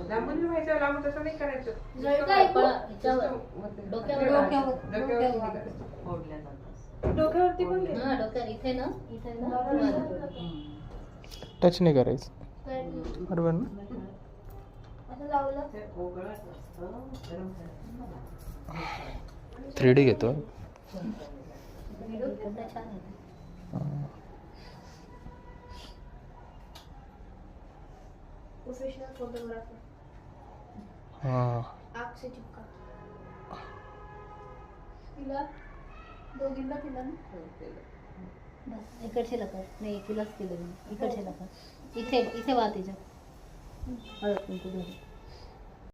लांबून व्हायचं, लांबून तसं नाही करायचं. डोक्यावरती पण डोक्यावर इथे ना टच नाही करायचं, बरोबर ना? 3D घेतो. Professional photographer. आग से चिपका. तिला दोघींना तिला इकडचे लकर नाही, तिलाच केलं इकडचे लकर. इथे इथे वा तिच्या हळद कुंकू.